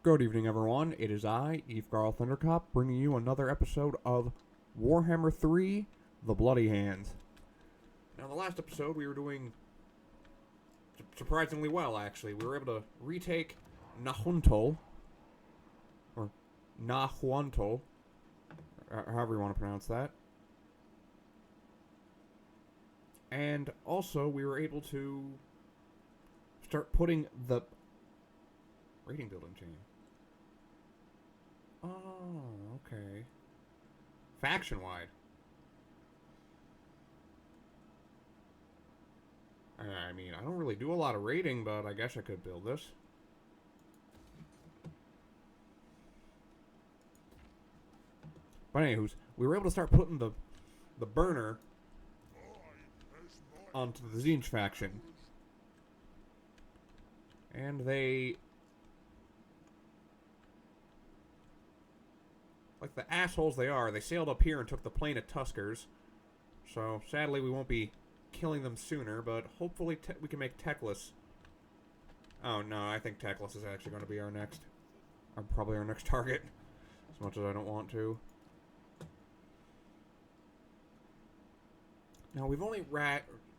Good evening, everyone. It is I, Yyfgarl Thundercop, bringing you another episode of Warhammer 3, The Bloody Hands. Now, in the last episode, we were doing surprisingly well, actually. We were able to retake Nahuntol, or Nahuantol, however you want to pronounce that. And also, we were able to start putting the rating building chain. Oh, okay. Faction-wide. I mean, I don't really do a lot of raiding, but I guess I could build this. But anywho's, we were able to start putting the burner onto the Tzeentch faction. And they... like the assholes they are, they sailed up here and took the plane of Tuskers. So, sadly, we won't be killing them sooner, but hopefully we can make Teclis. Oh, no, I think Teclis is actually going to be our next... probably our next target. As much as I don't want to. Now, we've only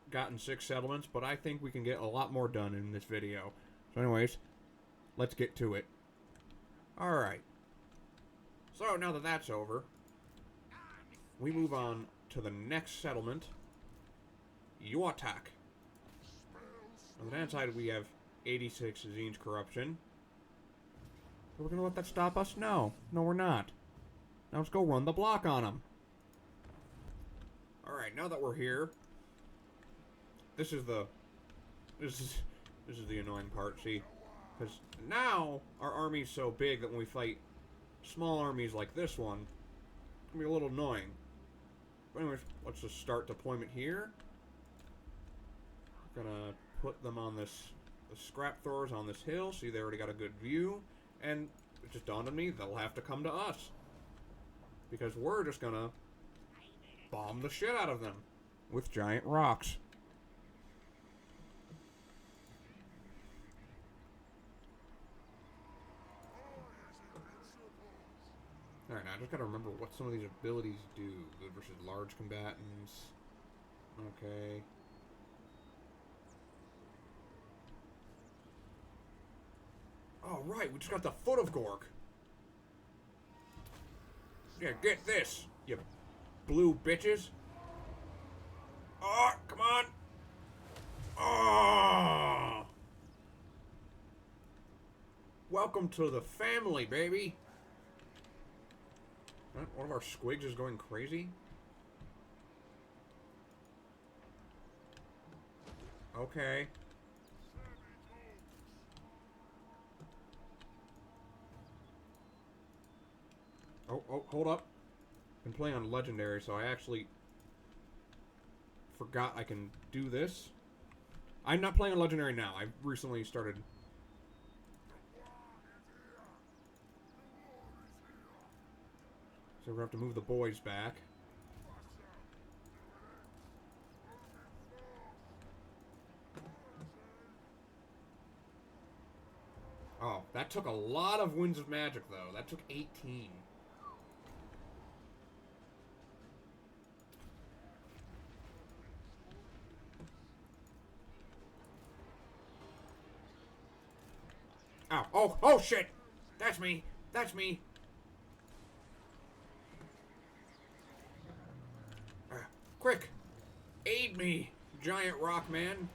gotten 6 settlements, but I think we can get a lot more done in this video. So anyways, let's get to it. Alright. So, now that that's over, we move on to the next settlement, Wurrzag. On the downside, we have 86 Tzeentch corruption. Are we going to let that stop us? No. No, we're not. Now let's go run the block on them. Alright, now that we're here, this is the annoying part, see? Because now our army's so big that when we fight small armies like this one, it's going to be a little annoying. But anyways, let's just start deployment here. Gonna put them on this, the scrap throwers on this hill. See, they already got a good view. And it just dawned on me, they'll have to come to us. Because we're just gonna bomb the shit out of them with giant rocks. Alright, now I just gotta remember what some of these abilities do. Good versus large combatants. Okay. Oh, right, we just got the foot of Gork. Yeah, get this, you blue bitches. Oh, come on. Oh. Welcome to the family, baby. One of our squigs is going crazy. Okay. Oh, hold up. Been playing on Legendary, so I actually forgot I can do this. I'm not playing on Legendary now. I've recently started... so we're going to have to move the boys back. Oh, that took a lot of Winds of Magic, though. That took 18. Ow. Oh, shit! That's me! That's me! Quick! Aid me, giant rock man!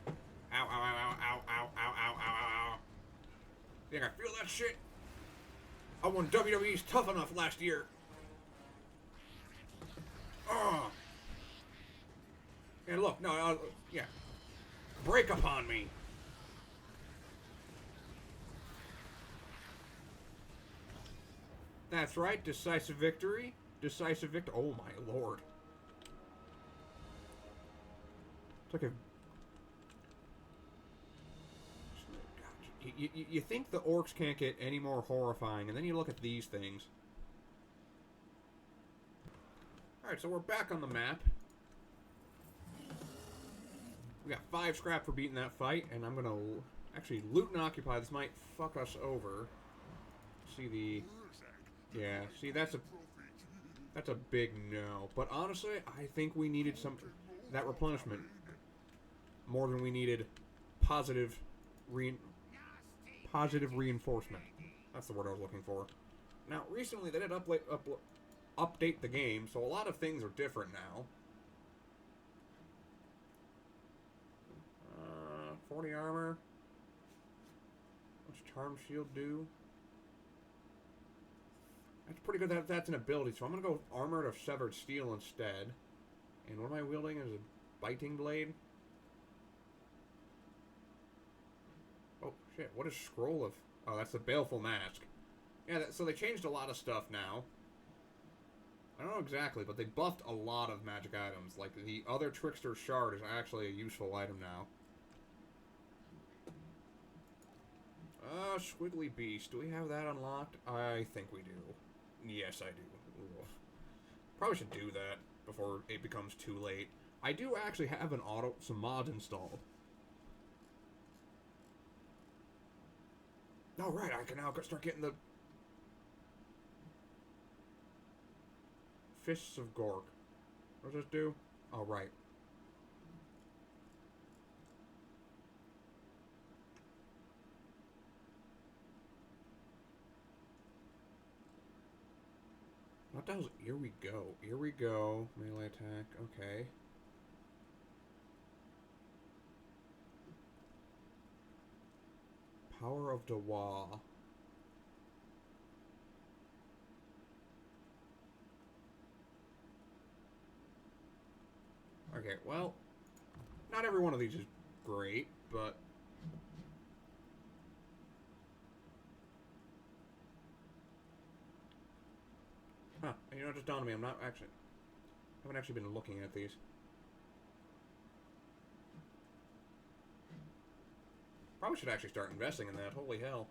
Ow, ow, ow, ow, ow, ow, ow, ow, ow, ow. Think I feel that shit? I won WWE's Tough Enough last year. Oh! And look, no, yeah. Break upon me! That's right, decisive victory. Decisive victory. Oh my lord. It's like a... You think the orcs can't get any more horrifying, and then you look at these things. Alright, so we're back on the map. We got 5 scrap for beating that fight, and I'm gonna Actually, loot and occupy, this might fuck us over. See the... Yeah, see, that's a big no. But honestly, I think we needed that replenishment more than we needed positive reinforcement. That's the word I was looking for. Now, recently they did update the game, so a lot of things are different now. 40 armor. What's Charm Shield do? That's pretty good. That's an ability, so I'm going to go Armored of Severed Steel instead. And what am I wielding? Is a Biting Blade? Oh, shit. What is Scroll of... Oh, that's the Baleful Mask. Yeah, so they changed a lot of stuff now. I don't know exactly, but they buffed a lot of magic items. Like, the other Trickster Shard is actually a useful item now. Squiggly Beast. Do we have that unlocked? I think we do. Yes, I do. Ugh. Probably should do that before it becomes too late. I do actually have some mods installed. Oh, right, I can now start getting the Fists of Gork. What does this do? Oh, right. What does... Here we go. Here we go. Melee attack. Okay. Power of Dwa. Okay, well, not every one of these is great, but... Huh, you know, it just dawned on me, I haven't actually been looking at these. Probably should actually start investing in that, holy hell.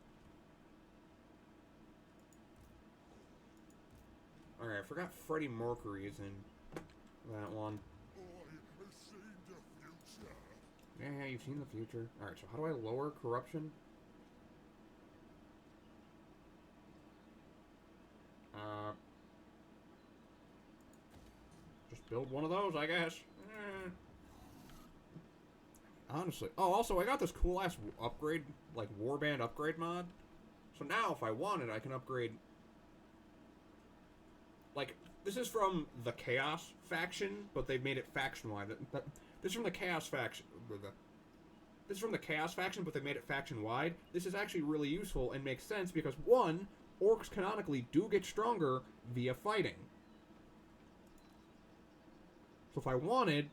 Alright, I forgot Freddie Mercury is in that one. Yeah, you've seen the future. Alright, so how do I lower corruption? Just build one of those, I guess. Honestly. Oh, also, I got this cool-ass upgrade, like, warband upgrade mod. So now, if I wanted, I can upgrade... Like, this is from the Chaos faction, but they've made it faction-wide. This is from the Chaos faction... This is from the Chaos faction, but they made it faction-wide. This is actually really useful and makes sense because, one, orcs canonically do get stronger via fighting. So if I wanted,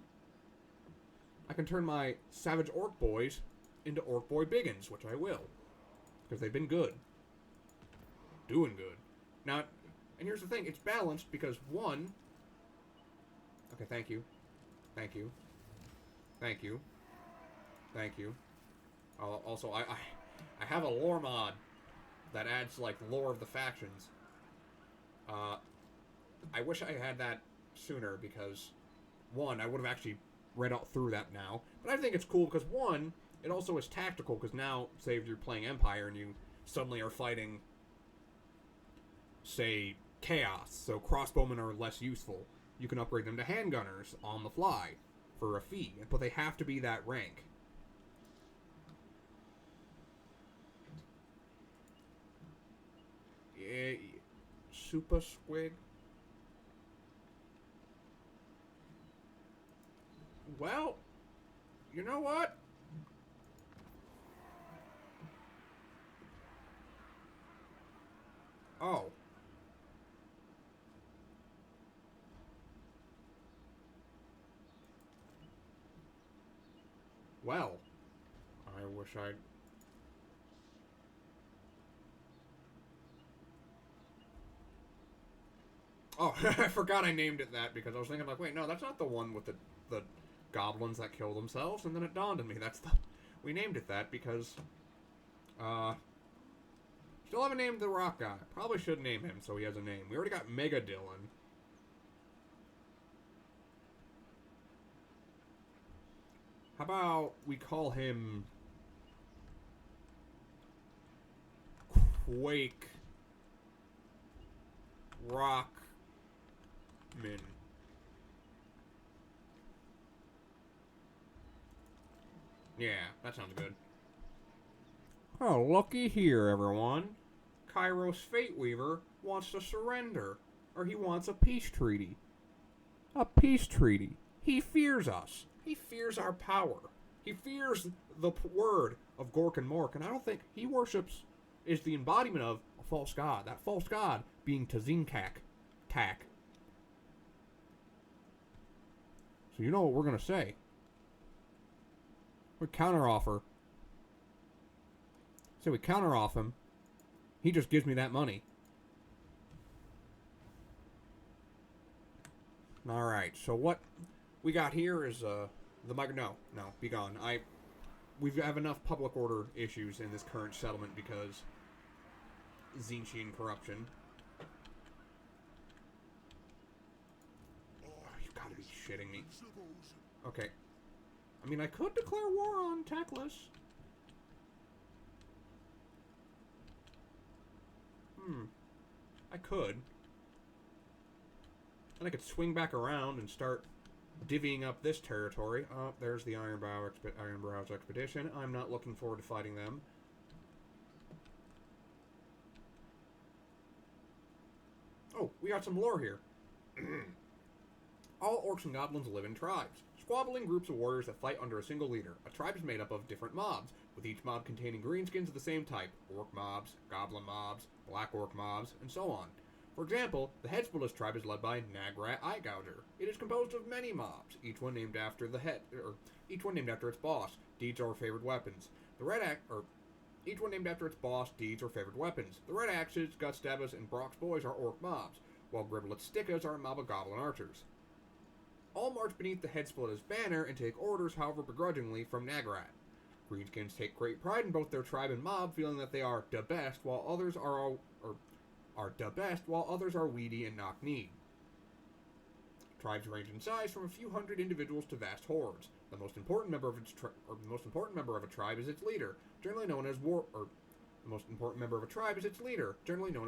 I can turn my Savage Orc Boys into Orc Boy Biggins, which I will. Because they've been good. Doing good. Now, and here's the thing, it's balanced because, one... Okay, thank you. Thank you. Thank you. Thank you. Also, I have a lore mod that adds, like, lore of the factions. I wish I had that sooner because, one, I would have actually read out through that now. But I think it's cool because, one, it also is tactical because now, say if you're playing Empire and you suddenly are fighting, say, Chaos, so crossbowmen are less useful. You can upgrade them to handgunners on the fly for a fee, but they have to be that rank. Yeah, Super Squig. Well, you know what? Oh. Well, I wish I'd... Oh, I forgot I named it that because I was thinking like, wait, no, that's not the one with the goblins that kill themselves, and then it dawned on me, that's the... We named it that because, still haven't named the rock guy. Probably should name him so he has a name. We already got Mega Dylan. How about we call him Quake. Rockman. Yeah, that sounds good. Oh, looky here, everyone. Kairos Fate-Weaver wants to surrender. Or he wants a peace treaty. A peace treaty. He fears us. He fears our power. He fears the word of Gork and Mork, and I don't think he worships, is the embodiment of a false god. That false god being Tazinkak. Tak. So you know what we're going to say. We counteroffer. So we counteroff him. He just gives me that money. Alright, so what we got here is the no, be gone. We have enough public order issues in this current settlement because Zinchian corruption. Oh, you gotta be shitting me. Okay. I mean, I could declare war on Teclis. I could. And I could swing back around and start divvying up this territory. Oh, there's the Ironbrow's expedition. I'm not looking forward to fighting them. Oh, we got some lore here. All orcs and goblins live in tribes. Squabbling groups of warriors that fight under a single leader. A tribe is made up of different mobs, with each mob containing greenskins of the same type. Orc mobs, goblin mobs, black orc mobs, and so on. For example, the Headsplitter's tribe is led by Nagrat Eyegouger. It is composed of many mobs, each one named after each one named after its boss, deeds, or favored weapons. Each one named after its boss, deeds, or favored weapons. The Red Axes, Gutstabbers, and Brock's Boys are orc mobs, while Gribblet's Stickas are a mob of goblin archers. All march beneath the Headsplitter's banner and take orders, however begrudgingly, from Nagrat. Greenskins take great pride in both their tribe and mob, feeling that they are the best, while others are weedy and knock-kneed. Tribes range in size from a few hundred individuals to vast hordes. The most important member of a tribe is its leader, generally known as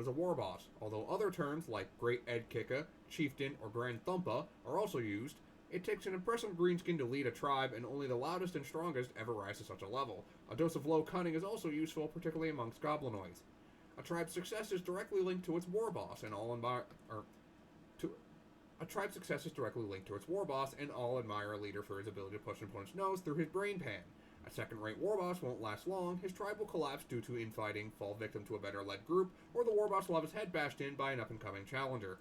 a war boss. Although other terms like Great Ed Kicka, Chieftain, or Grand Thumpa are also used, it takes an impressive greenskin to lead a tribe, and only the loudest and strongest ever rise to such a level. A dose of low cunning is also useful, particularly amongst goblinoids. A tribe's success is directly linked to its war boss, and all admire a leader for his ability to push an opponent's nose through his brain pan. A second-rate war boss won't last long. His tribe will collapse due to infighting, fall victim to a better-led group, or the war boss will have his head bashed in by an up-and-coming challenger.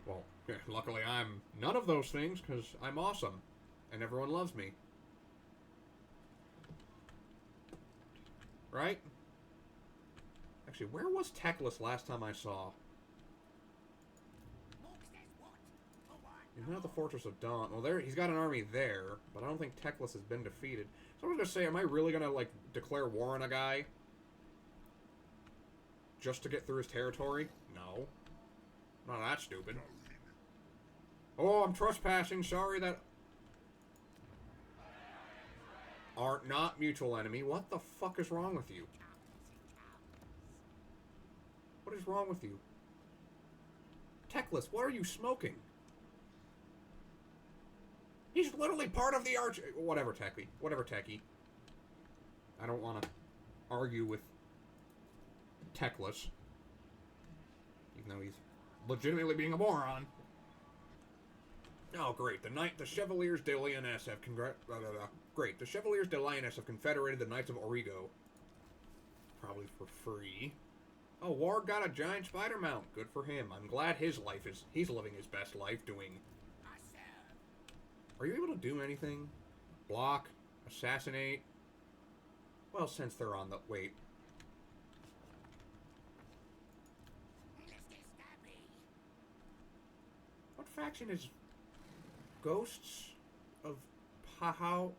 Well, luckily I'm none of those things, because I'm awesome, and everyone loves me. Right? Actually, where was Teclis last time I saw? He's not the Fortress of Dawn. Well, he's got an army there, but I don't think Teclis has been defeated. So I was gonna say, am I really gonna, like, declare war on a guy? Just to get through his territory? No. Not that stupid. Oh, I'm trespassing. Sorry that... Are not mutual enemy. What the fuck is wrong with you? What is wrong with you? Teclis, what are you smoking? He's literally part of the arch... Whatever, techie. Whatever, techie. I don't want to argue with Teclis. Even though he's legitimately being a moron. Oh, great. The Chevaliers de Lioness have Great. The Chevaliers de Lioness have confederated the Knights of Origo. Probably for free. Oh, Warg got a giant spider mount. Good for him. I'm glad he's living his best life doing... Are you able to do anything? Block? Assassinate? Well, since they're on the... Wait. What faction is... Ghosts of Pahau?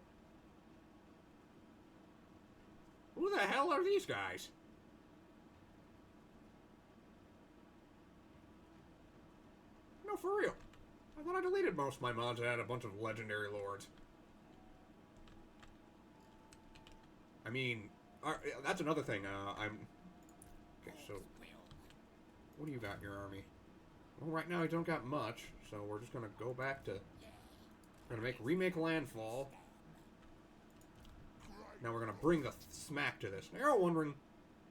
Who the hell are these guys? No, for real. I thought I deleted most of my mods and had a bunch of legendary lords. I mean, That's another thing. Okay, so what do you got in your army? Well, right now I don't got much, so we're just gonna go back to. We're gonna remake landfall. Now we're gonna bring the smack to this. Now you're all wondering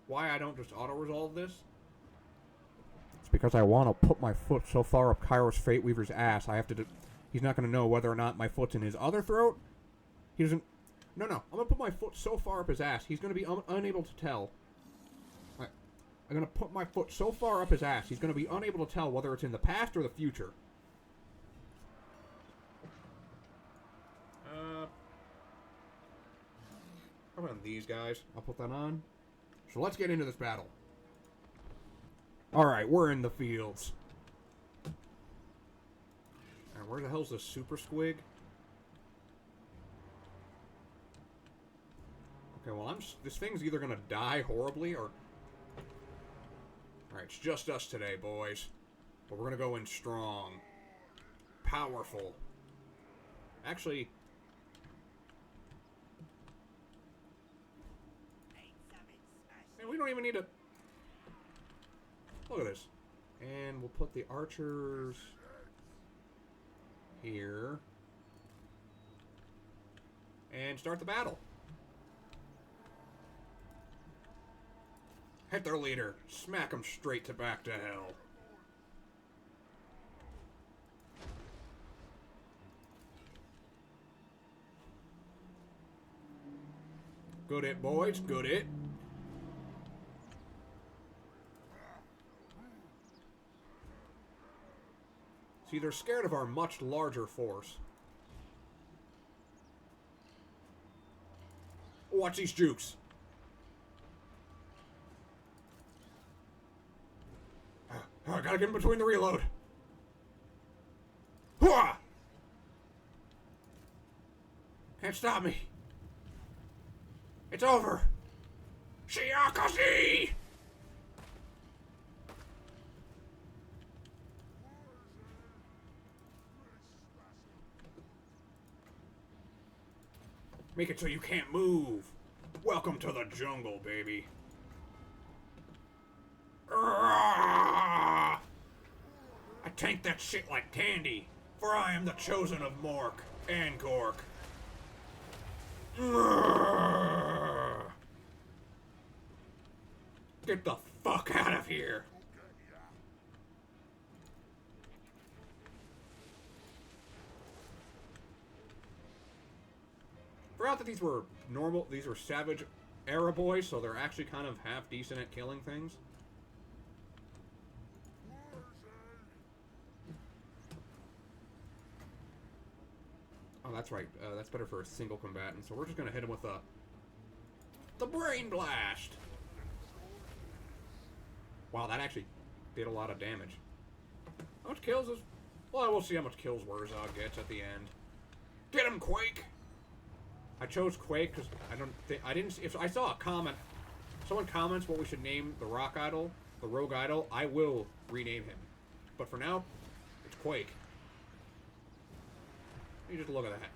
why I don't just auto-resolve this. It's because I want to put my foot so far up Kairos Fate-Weaver's ass, I have to. He's not gonna know whether or not my foot's in his other throat. He doesn't. No. I'm gonna put my foot so far up his ass, he's gonna be unable to tell. I'm gonna put my foot so far up his ass, he's gonna be unable to tell whether it's in the past or the future. How about these guys? I'll put that on. So let's get into this battle. Alright, we're in the fields. And where the hell's this super squig? Okay, well, this thing's either gonna die horribly or... Alright, it's just us today, boys. But we're gonna go in strong. Powerful. Actually... Man, we don't even need to... Look at this. And we'll put the archers... here. And start the battle. Hit their leader. Smack them straight to back to hell. Good it, boys. Good it. See, they're scared of our much larger force. Watch these jukes. I gotta get in between the reload. Hooah! Can't stop me. It's over. Shiakashi! Make it so you can't move. Welcome to the jungle, baby. I tank that shit like candy, for I am the chosen of Mork and Gork. Get the fuck out of here. Forgot that these were Savage era boys, so they're actually kind of half decent at killing things. Oh, that's right. That's better for a single combatant. So we're just gonna hit him with the Brain Blast. Wow, that actually did a lot of damage. How much kills is? Well, we'll see how much kills Wurrzag gets at the end. Get him, Quake! I chose Quake because if I saw a comment, someone comments what we should name the Rock Idol, the Rogue Idol, I will rename him. But for now, it's Quake. You just look at that.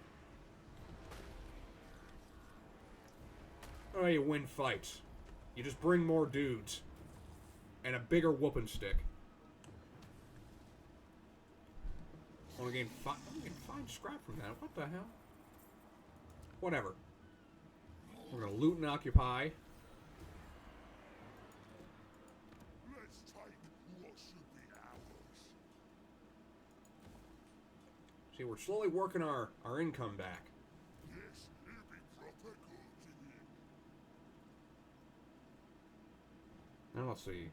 Oh, you win fights. You just bring more dudes. And a bigger whooping stick. Only gain 5 scrap from that. What the hell? Whatever. We're gonna loot and occupy. Let's take what should be ours. See, we're slowly working our income back. Yes, it'll be proper good to you. Now let's see.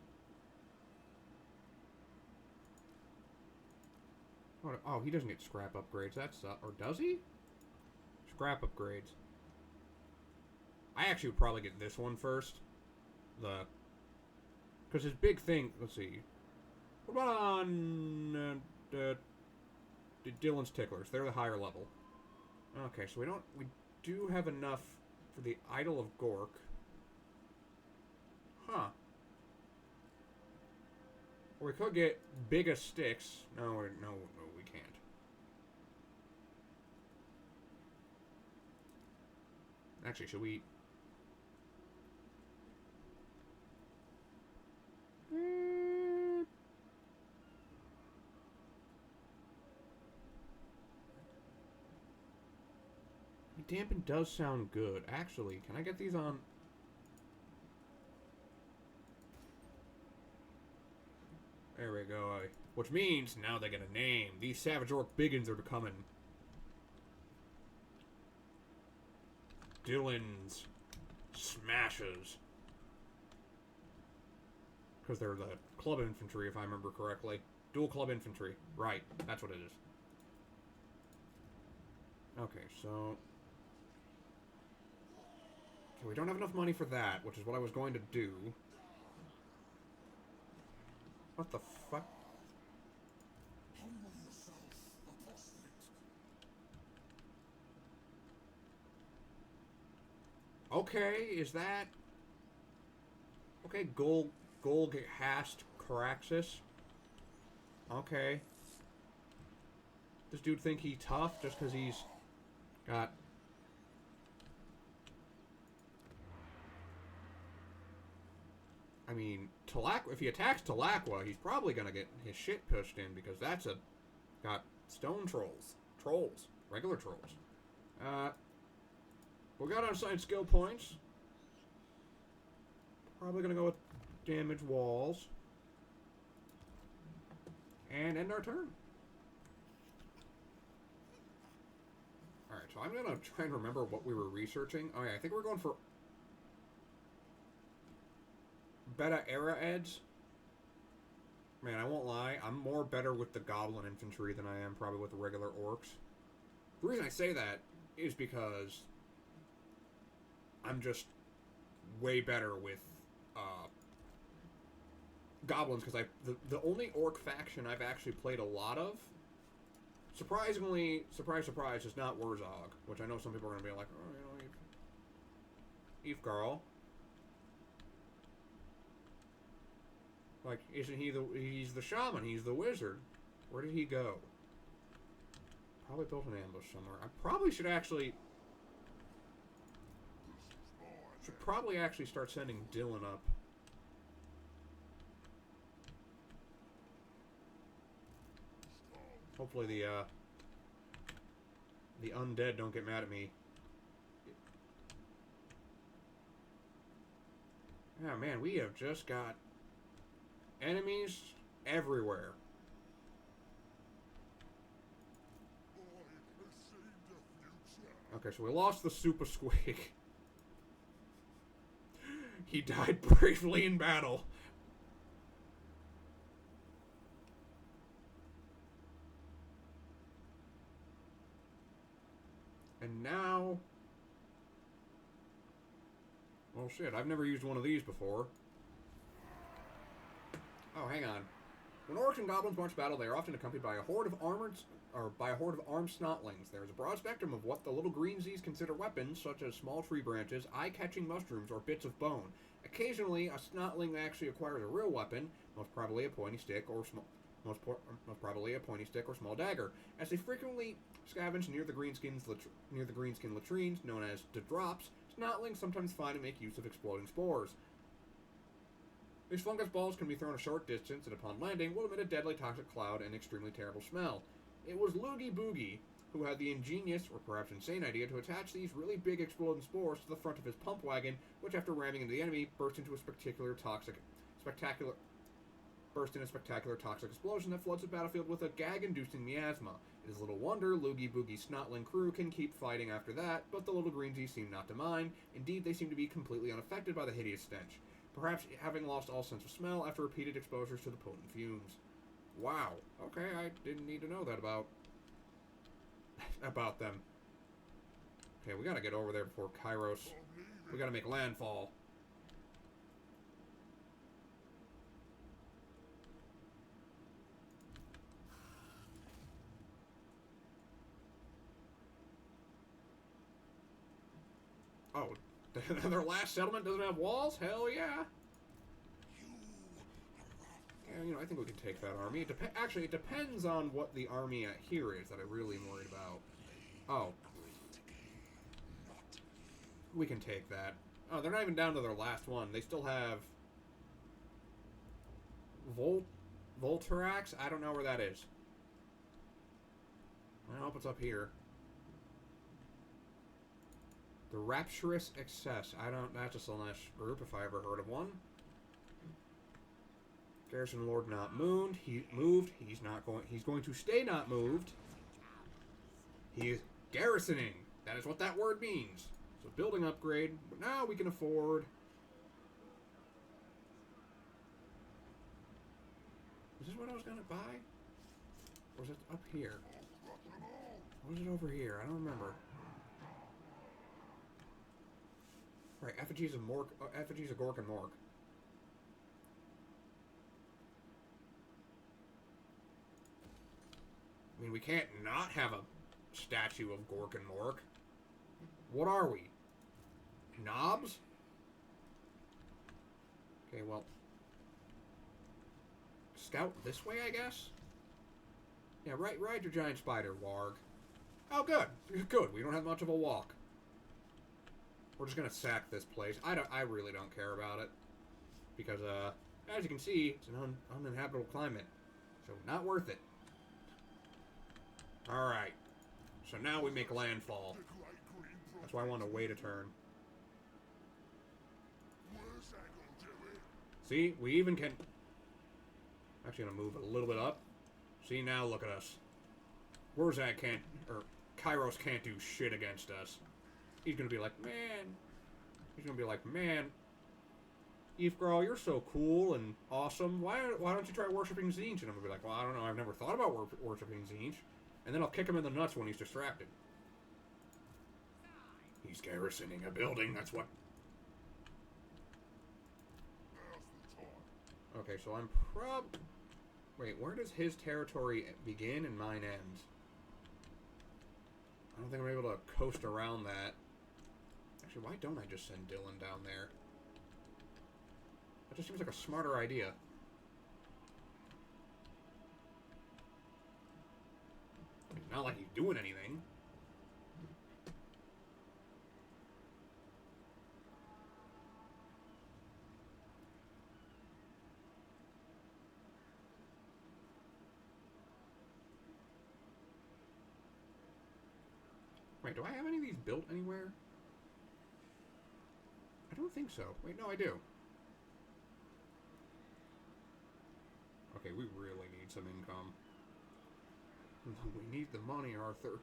Oh, he doesn't get scrap upgrades. That's or does he? Scrap upgrades. I actually would probably get this one first. Because his big thing. Let's see. What about on Dylan's Ticklers? They're the higher level. Okay, so we do have enough for the Idol of Gork. Huh. Or we could get biggest sticks. No, we can't. Actually, should we... dampen does sound good. Actually, can I get these on... There we go. Which means now they get a name. These Savage Orc Biggins are becoming... Dylan's Smashes. Because they're the club infantry, if I remember correctly. Dual club infantry. Right, that's what it is. Okay, so... Okay, we don't have enough money for that, which is what I was going to do. What the fuck? Humble yourself, apostate. Okay, is that... Okay, Hast Caraxis. Okay. Does dude think he's tough just because he's got... I mean, if he attacks Talakwa, he's probably gonna get his shit pushed in because that's got stone trolls. Trolls. Regular trolls. We got unassigned skill points. Probably gonna go with damage walls. And end our turn. Alright, so I'm gonna try and remember what we were researching. Oh yeah, I think we're going for Beta Era Eds. Man, I won't lie, I'm more better with the Goblin Infantry than I am probably with the regular Orcs. The reason I say that is because I'm just way better with Goblins, because the only Orc faction I've actually played a lot of, surprisingly, surprise, surprise, is not Wurrzag, which I know some people are going to be like, oh, you know, Yyfgarl. Like, isn't he he's the shaman, he's the wizard. Where did he go? Probably built an ambush somewhere. I probably should actually... Should probably actually start sending Dylan up. Hopefully the undead don't get mad at me. Yeah, man, we have just got enemies everywhere. Okay, so we lost the Super Squig. He died bravely in battle. And now... Well, shit, I've never used one of these before. Oh, hang on. When orcs and goblins march battle, they are often accompanied by a horde of armed snotlings. There is a broad spectrum of what the little greensies consider weapons, such as small tree branches, eye-catching mushrooms, or bits of bone. Occasionally, a snotling actually acquires a real weapon, most probably a pointy stick or small dagger, as they frequently scavenge near the greenskin latrines, known as the drops. Snotlings sometimes find and make use of exploding spores. These fungus balls can be thrown a short distance, and upon landing will emit a deadly toxic cloud and extremely terrible smell. It was Loogie Boogie who had the ingenious, or perhaps insane idea to attach these really big exploding spores to the front of his pump wagon, which after ramming into the enemy, burst in a spectacular toxic explosion that floods the battlefield with a gag-inducing miasma. It is little wonder Loogie Boogie's snotling crew can keep fighting after that, but the little greensies seem not to mind. Indeed, they seem to be completely unaffected by the hideous stench, perhaps having lost all sense of smell after repeated exposures to the potent fumes. Wow. Okay, I didn't need to know that about them. Okay, we gotta get over there before Kairos. We gotta make landfall. Oh, their last settlement doesn't have walls? Hell yeah. Yeah, you know, I think we can take that army. Actually, it depends on what the army here is that I really am worried about. Oh. We can take that. Oh, they're not even down to their last one. They still have... Volterax? I don't know where that is. I hope it's up here. The Rapturous Excess. I don't... That's a Slaanesh group, if I ever heard of one. Garrison Lord not moved. He moved. He's not going... He's going to stay not moved. He is garrisoning. That is what that word means. So building upgrade. But now we can afford... Is this what I was going to buy? Or was it up here? Or was it over here? I don't remember. Right, effigies of Mork, effigies of Gork and Mork. I mean, we can't not have a statue of Gork and Mork. What are we? Knobs? Okay, well. Scout this way, I guess? Yeah, ride your giant spider, Warg. Oh, good. Good. We don't have much of a walk. We're just gonna sack this place. I really don't care about it. Because, as you can see, it's an uninhabitable climate. So, not worth it. Alright. So now we make landfall. That's why I want to wait a turn. See? We even can... Actually gonna move a little bit up. See, now look at us. Wurrzag can't... Or, Kairos can't do shit against us. He's gonna be like, man... He's gonna be like, man... Yyfgarl, you're so cool and awesome. Why don't you try worshipping Tzeentch? And I'm gonna be like, well, I don't know. I've never thought about worshipping Tzeentch. And then I'll kick him in the nuts when he's distracted. He's garrisoning a building, that's what... Okay, so I'm Wait, where does his territory begin and mine end? I don't think I'm able to coast around that. Actually, why don't I just send Dylan down there? That just seems like a smarter idea. It's not like he's doing anything. Wait, do I have any of these built anywhere? I don't think so. Wait, no, I do. Okay, we really need some income. We need the money, Arthur.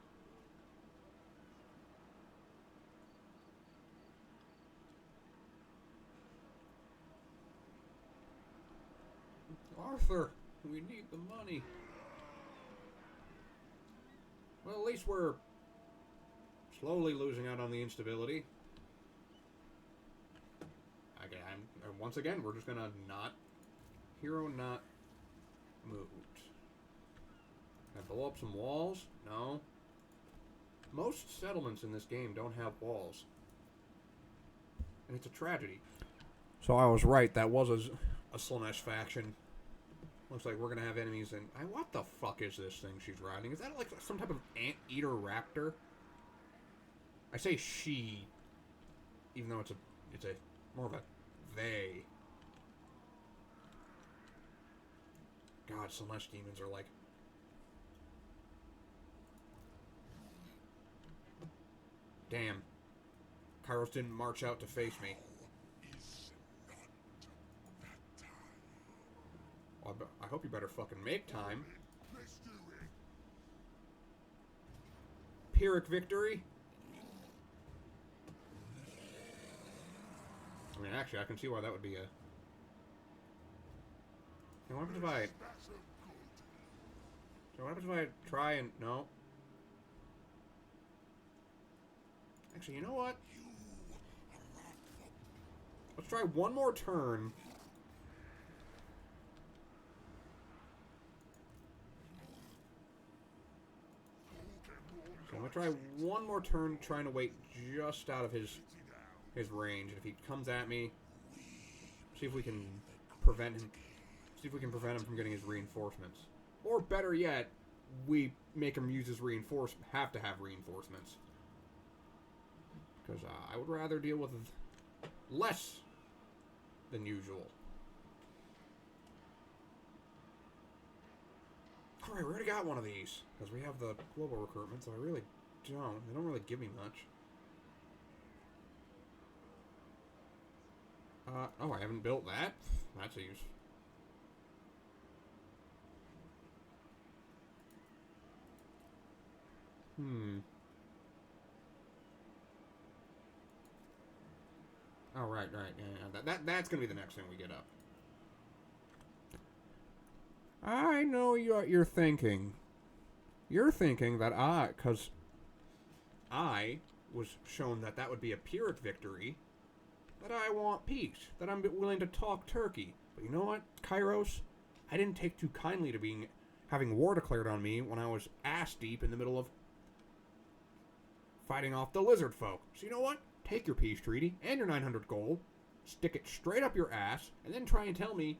Arthur, we need the money. Well, at least we're slowly losing out on the instability. Okay, once again, we're just gonna not... Hero not moved. Can I blow up some walls? No. Most settlements in this game don't have walls. And it's a tragedy. So I was right, that was a Slaanesh faction. Looks like we're gonna have enemies in... what the fuck is this thing she's riding? Is that like some type of ant-eater raptor? I say she, even though it's a more of a they. God, Slaanesh demons are like... Damn. Kairos didn't march out to face me. Well, I hope you better fucking make time. Pyrrhic victory? I mean, actually, I can see why that would be a... Hey, what happens if I... So what happens if I try and... No. Actually, you know what? Let's try one more turn. So I'm gonna try one more turn, trying to wait just out of his range. And if he comes at me, see if we can prevent him. See if we can prevent him from getting his reinforcements. Or better yet, we make him use his have to have reinforcements. Because I would rather deal with less than usual. Alright, we already got one of these. Because we have the global recruitment, so I really don't. They don't really give me much. Oh, I haven't built that? That seems... Oh, right, yeah. That's gonna be the next thing we get up. I know what you're thinking. You're thinking that because I was shown that would be a Pyrrhic victory, that I want peace, that I'm willing to talk turkey. But you know what, Kairos? I didn't take too kindly to having war declared on me when I was ass deep in the middle of fighting off the lizard folk. So you know what? Take your peace treaty and your 900 gold, stick it straight up your ass, and then try and tell me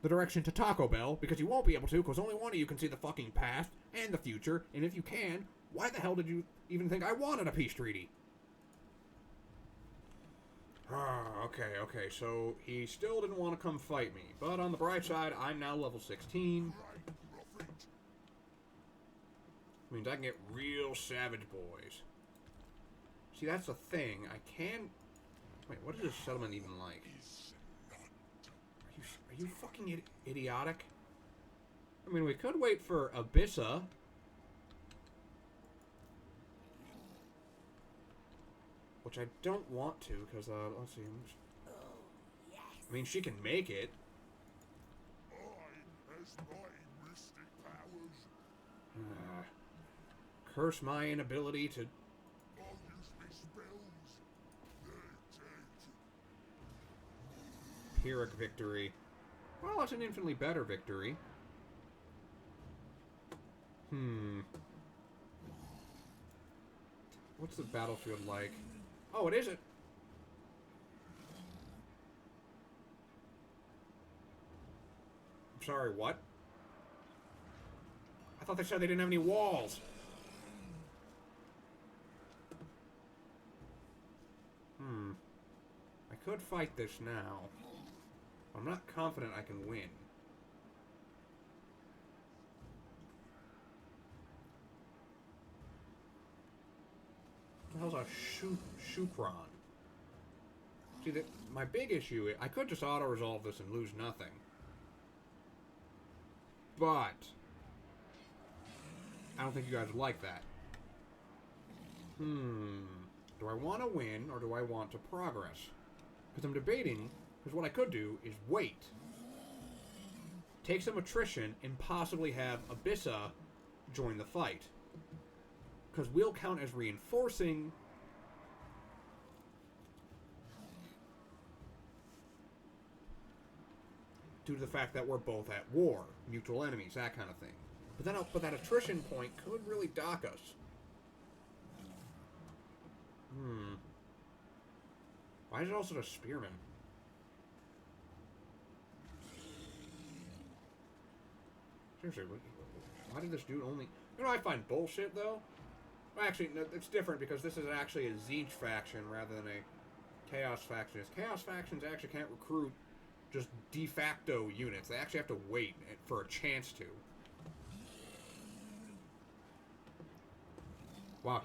the direction to Taco Bell, because you won't be able to, because only one of you can see the fucking past and the future, and if you can, why the hell did you even think I wanted a peace treaty? Okay, so he still didn't want to come fight me, but on the bright side, I'm now level 16. Means I can get real savage boys. See, that's the thing, I can... Wait, what is this settlement even like? Are you fucking idiotic? I mean, we could wait for Abyssa. Which I don't want to, because, let's see. I mean, she can make it. Curse my inability to... Pyrrhic victory. Well, it's an infinitely better victory. What's the battlefield like? Oh, it isn't. I'm sorry, what? I thought they said they didn't have any walls. I could fight this now. I'm not confident I can win. What the hell's a Shukron? See, my big issue is I could just auto-resolve this and lose nothing. But I don't think you guys would like that. Do I want to win or do I want to progress? Because I'm debating, because what I could do is wait. Take some attrition and possibly have Abyssa join the fight. Because we'll count as reinforcing. Due to the fact that we're both at war. Mutual enemies, that kind of thing. But that attrition point could really dock us. Why is it also a spearman? Seriously, why did this dude only... You know what I find bullshit, though? Well, actually, no, it's different because this is actually a Siege faction rather than a Chaos faction. Chaos factions actually can't recruit just de facto units. They actually have to wait for a chance to. Wow,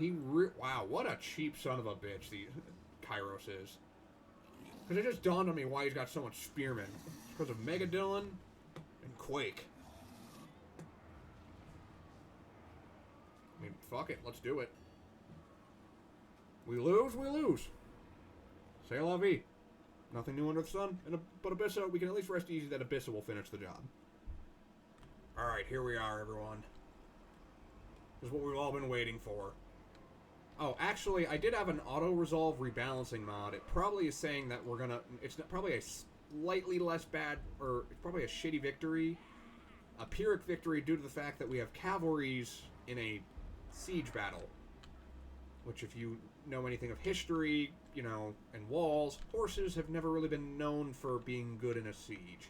wow, what a cheap son of a bitch the Kairos is. Because it just dawned on me why he's got so much spearmen. It's because of Megadillon and Quake. I mean, fuck it, let's do it. We lose, we lose. C'est la vie. Nothing new under the sun. But Abyssa, we can at least rest easy that Abyssa will finish the job. Alright, here we are, everyone. This is what we've all been waiting for. Oh, actually, I did have an auto-resolve rebalancing mod. It probably is saying that we're gonna... It's probably a slightly less bad... Or it's probably a shitty victory. A Pyrrhic victory due to the fact that we have cavalries in a siege battle. Which, if you know anything of history, you know, and walls, horses have never really been known for being good in a siege.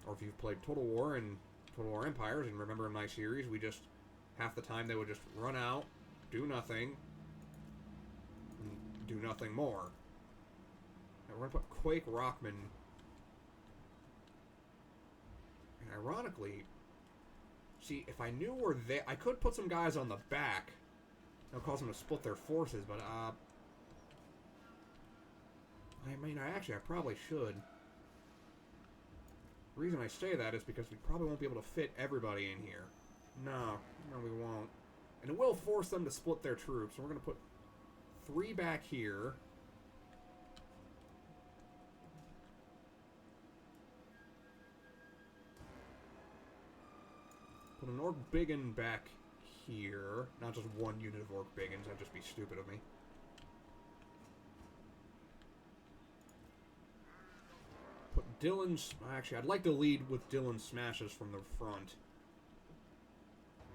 Or if you've played Total War and Total War Empires, and remember in my series, we just... Half the time they would just run out, do nothing, and do nothing more. Now we're going to put Quake Rockman. And ironically, see, if I knew where they... I could put some guys on the back. It'll cause them to split their forces, but, I mean, I probably should. The reason I say that is because we probably won't be able to fit everybody in here. No, we won't. And it will force them to split their troops. So we're going to put 3 back here. Put an Orc Biggin back here. Not just one unit of Orc Biggins. That'd just be stupid of me. Put Dylan's... Actually, I'd like to lead with Dylan Smashes from the front.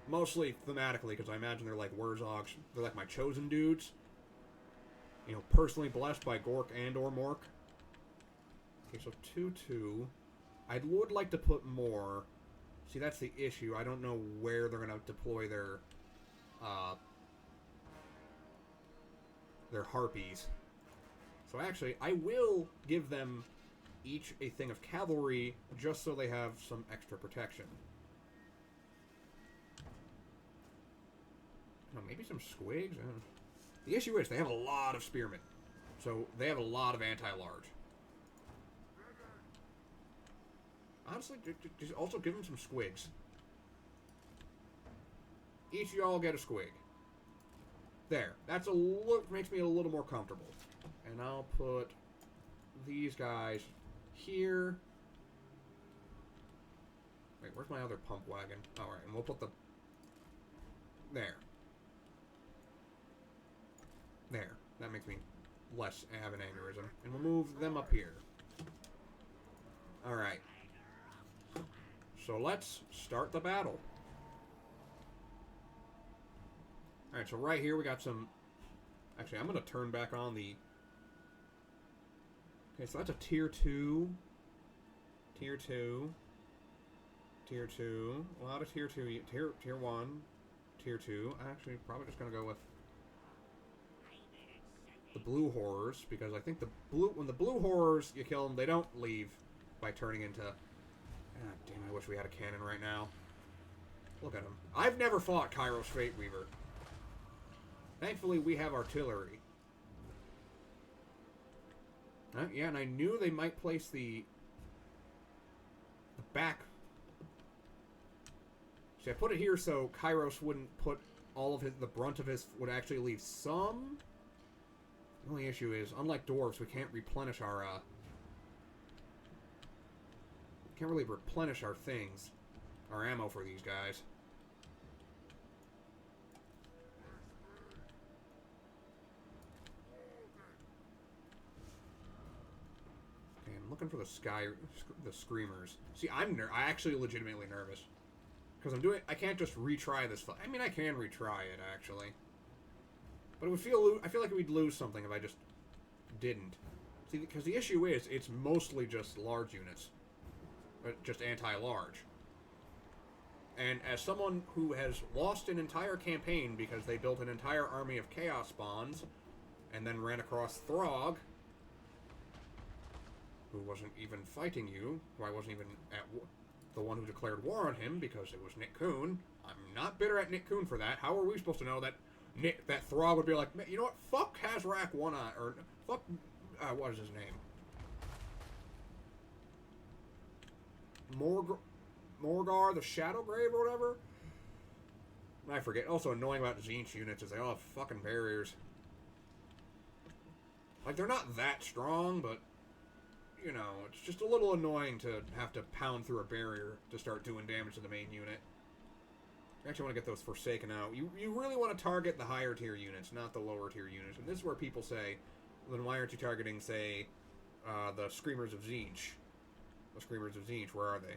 Mostly thematically, because I imagine they're like Wurrzags. They're like my chosen dudes. You know, personally blessed by Gork and or Mork. Okay, so 2-2. I would like to put more... See, that's the issue. I don't know where they're going to deploy their harpies. So actually, I will give them each a thing of cavalry just so they have some extra protection. Oh, maybe some squigs? The issue is they have a lot of spearmen. So they have a lot of anti-large. Honestly, just also give them some squigs. Each of y'all get a squig. There. That's a look, makes me a little more comfortable. And I'll put these guys here. Wait, where's my other pump wagon? Alright, and we'll put the... There. There. That makes me less have an aneurysm. And we'll move them up here. Alright. So let's start the battle. Alright, so right here we got some... Actually, I'm going to turn back on the... Okay, so that's a tier 2. Tier 2. Tier 2. A lot of tier 2. Tier 1. Tier 2. Actually, probably just going to go with the blue horrors, because I think when the blue horrors, you kill them, they don't leave by turning into... God damn, I wish we had a cannon right now. Look at him. I've never fought Kairos Fate-Weaver. Thankfully, we have artillery. Yeah, and I knew they might place the back... See, I put it here so Kairos wouldn't put all of the brunt of his... Would actually leave some... The only issue is, unlike dwarves, we can't replenish our, can't really replenish our things. Our ammo for these guys. Okay, I'm looking for the screamers. See, I actually legitimately nervous. Because I can't just retry this fight. I mean, I can retry it, actually. But it would I feel like we'd lose something if I just didn't. See, because the issue is, it's mostly just large units. Just anti-large. And as someone who has lost an entire campaign because they built an entire army of chaos spawns, and then ran across Throg, who wasn't even fighting you, who I wasn't even the one who declared war on him because it was Nick Kuhn. I'm not bitter at Nick Kuhn for that. How are we supposed to know that that Throg would be like, you know what, fuck Hazrak One-Eye, or fuck, what is his name? Morgar the Shadowgrave or whatever? I forget. Also annoying about Tzeentch units is they all have fucking barriers. Like, they're not that strong, but, you know, it's just a little annoying to have to pound through a barrier to start doing damage to the main unit. You actually want to get those Forsaken out. You really want to target the higher tier units, not the lower tier units. And this is where people say, then why aren't you targeting, say, the Screamers of Tzeentch? The Screamers of Tzeentch, where are they?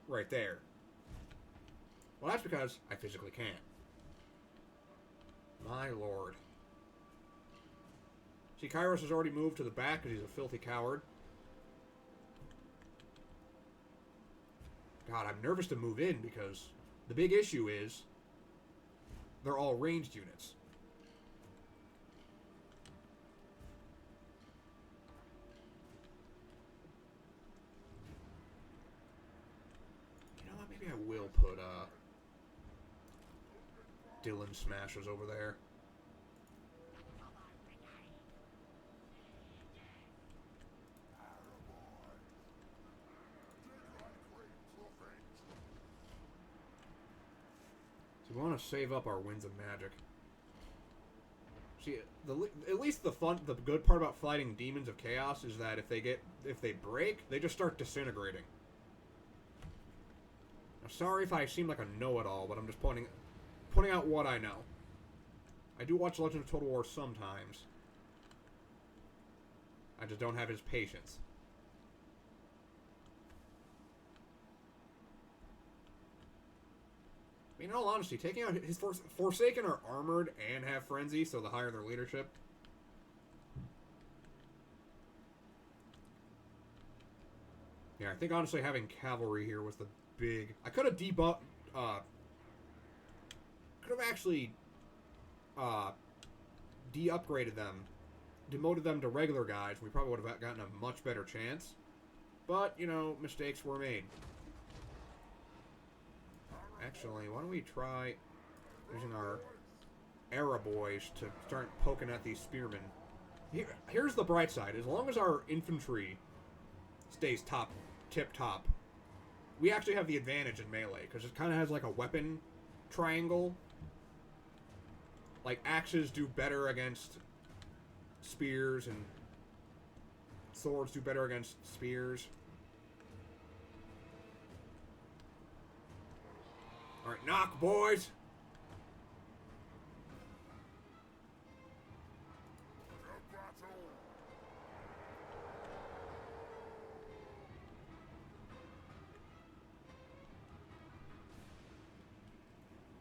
Right there. Well, that's because I physically can't. My lord. See, Kairos has already moved to the back because he's a filthy coward. God, I'm nervous to move in because the big issue is they're all ranged units. You know what? Maybe I will put Dylan Smashes over there. want to save up our winds of magic. See, at least the good part about fighting demons of chaos is that if they break, they just start disintegrating. Now, sorry if I seem like a know-it-all, but I'm just pointing out what I know. I do watch Legend of Total War sometimes. I just don't have his patience. I mean, in all honesty, taking out his Forsaken are armored and have frenzy, so the higher their leadership. Yeah, I think honestly having cavalry here was the big... I could have could have actually de-upgraded them, demoted them to regular guys. We probably would have gotten a much better chance. But, you know, mistakes were made. Actually, why don't we try using our Era boys to start poking at these spearmen. Here's the bright side. As long as our infantry stays tip-top, we actually have the advantage in melee, because it kind of has like a weapon triangle. Like, axes do better against spears, and swords do better against spears. Alright, knock, boys!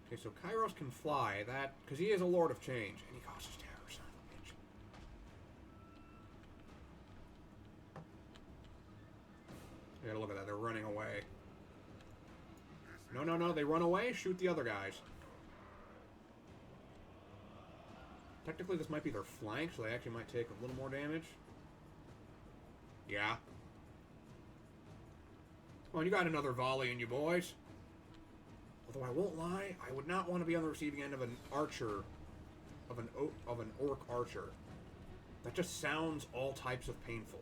Okay, so Kairos can fly, because he is a Lord of Change, and he causes terror, son of a bitch. You gotta look at that, they're running away. No, they run away, shoot the other guys. Technically, this might be their flank, so they actually might take a little more damage. Yeah. Come on, you got another volley in you, boys. Although I won't lie, I would not want to be on the receiving end of an archer, of an orc archer. That just sounds all types of painful.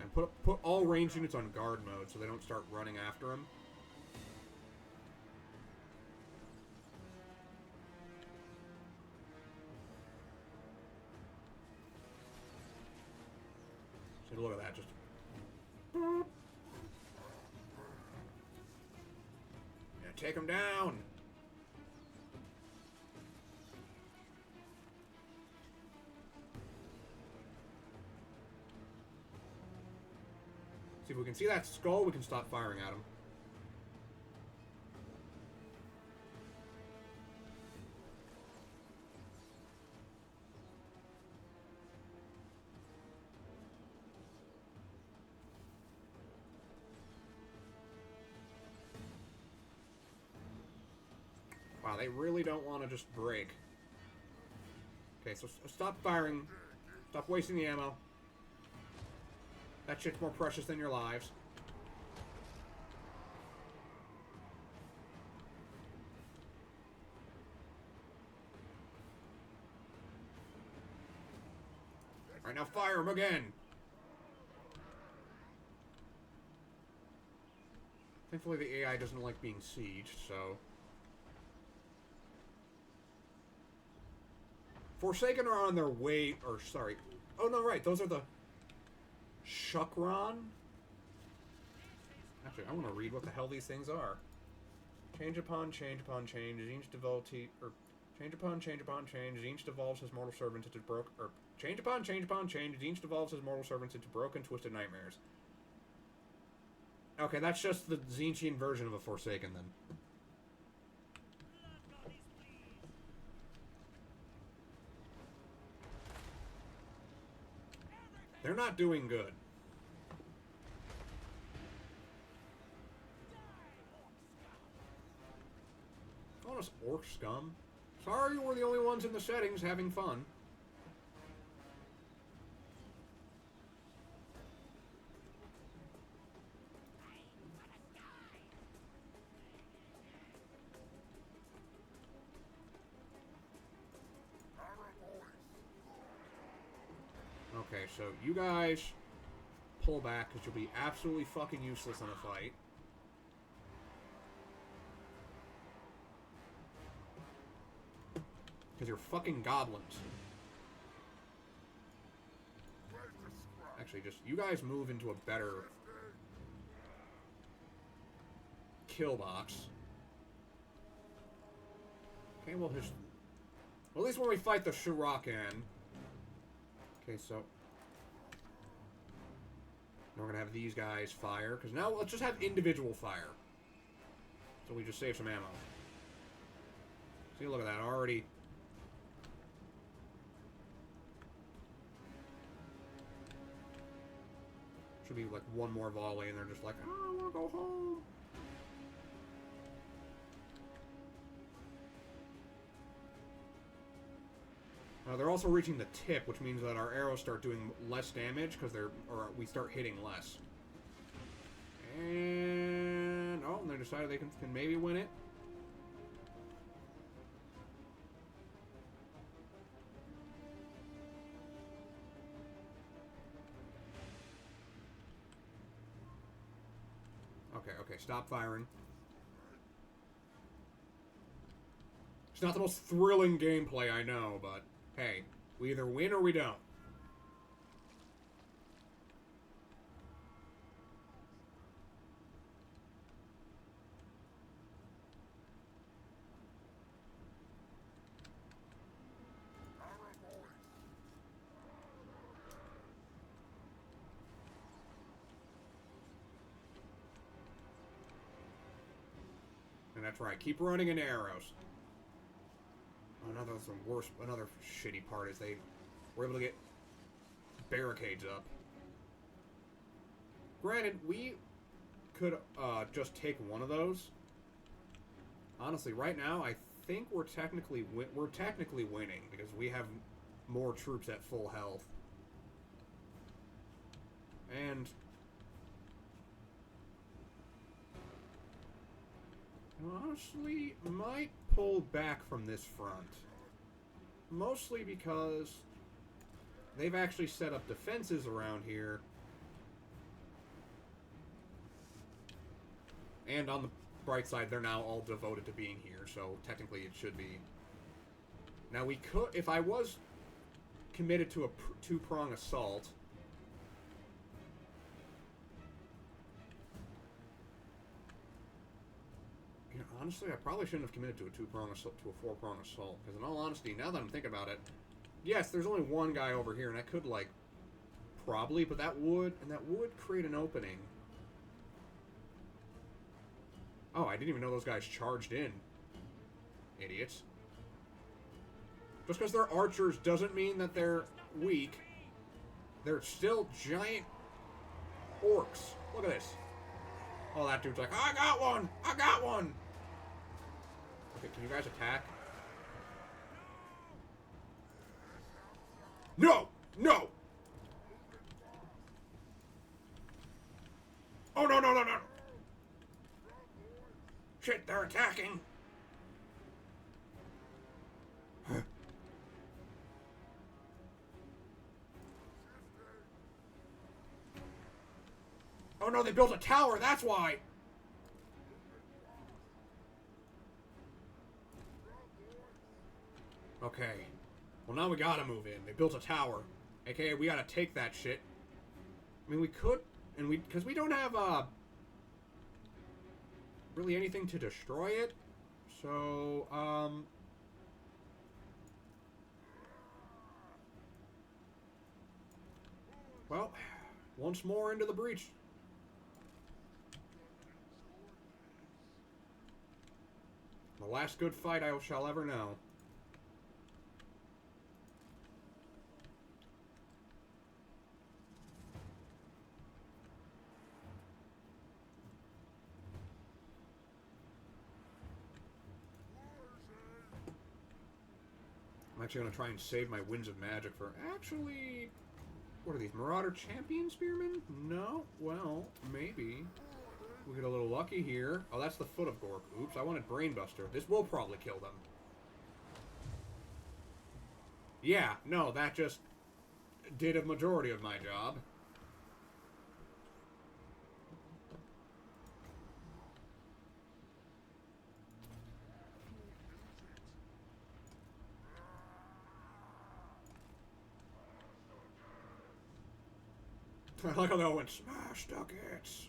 And put all ranged units on guard mode so they don't start running after him. So look at that, just... Take him down! See if we can see that skull, we can stop firing at him. Wow, they really don't want to just break. Okay, so stop firing. Stop wasting the ammo. That shit's more precious than your lives. Alright, now fire him again! Thankfully the AI doesn't like being sieged, so... Forsaken are on their way, or sorry. Oh no, right, those are the Shukran? Actually, I want to read what the hell these things are. Change upon change upon change, as each devotee, or change upon change upon change, as each devolves his mortal servants into change upon change upon change, as each devolves his mortal servants into broken, twisted nightmares. Okay, that's just the Tzeentchian version of a Forsaken then. They're not doing good. Oh, us orc scum. Sorry we're the only ones in the settings having fun. Okay, so you guys pull back because you'll be absolutely fucking useless in a fight. Because you're fucking goblins. Actually, just... You guys move into a better... kill box. Okay, well, his... Well, at least when we fight the Shurakan. Okay, so... Now we're gonna have these guys fire, because now let's just have individual fire. So we just save some ammo. See, look at that, already... Should be like one more volley, and they're just like, oh, I wanna go home. They're also reaching the tip, which means that our arrows start doing less damage because we start hitting less. And oh, and they decided they can maybe win it. Okay, stop firing. It's not the most thrilling gameplay, I know, but hey, we either win or we don't. And that's right, keep running into arrows. Another shitty part is they were able to get barricades up. Granted, we could just take one of those. Honestly, right now, I think we're technically winning because we have more troops at full health. And honestly, might pull back from this front. Mostly because they've actually set up defenses around here. And on the bright side, they're now all devoted to being here, so technically it should be. Now we could, if I was committed to a two-prong assault, honestly, I probably shouldn't have committed to a two-prong assault, to a four-prong assault. Because in all honesty, now that I'm thinking about it, yes, there's only one guy over here, and I could, like, probably, but that would create an opening. Oh, I didn't even know those guys charged in. Idiots. Just because they're archers doesn't mean that they're weak. They're still giant orcs. Look at this. Oh, that dude's like, I got one! I got one! Okay, can you guys attack? No! No! Oh, no, no, no, no! Shit, they're attacking! Oh no, they built a tower, that's why! Okay. Well, now we gotta move in. They built a tower. AKA, we gotta take that shit. I mean, we could, and because we don't have, really anything to destroy it. So, well, once more into the breach. The last good fight I shall ever know. I'm actually going to try and save my Winds of Magic for... Actually... What are these? Marauder Champion Spearmen? No? Well, maybe. We get a little lucky here. Oh, that's the Foot of Gork. Oops, I wanted Brainbuster. This will probably kill them. Yeah, no, that just did a majority of my job. I like how they all went smash ducats.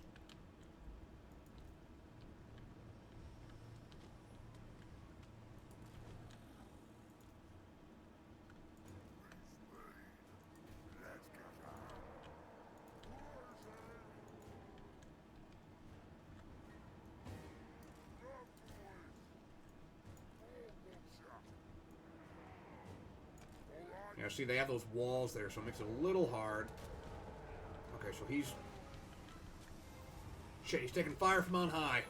Yeah, see, they have those walls there, so it makes it a little hard. Okay, so he's... Shit, he's taking fire from on high.